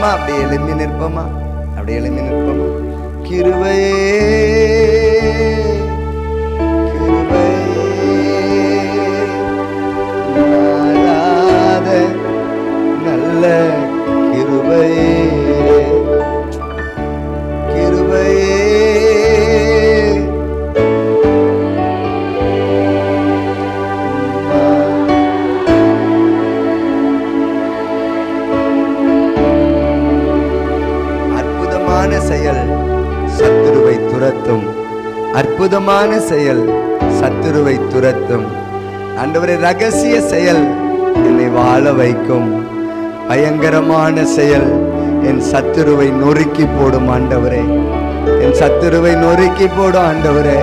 நிற்போமா? அப்படியே எழும்பி நிற்போமா? அப்படியே எழும்பி நிற்போமா? கிருபையே நல்ல கிருபையே கிருபையே அற்புதமான செயல் சத்துருவை துரத்தும். அற்புதமான செயல் சத்துருவை துரத்தும். ஆண்டவரே, ரகசிய செயல் என்னை வாழ வைக்கும். பயங்கரமான செயல் என் சத்துருவை நொறுக்கி போடும் ஆண்டவரே. என் சத்துருவை நொறுக்கி போடும் ஆண்டவரே.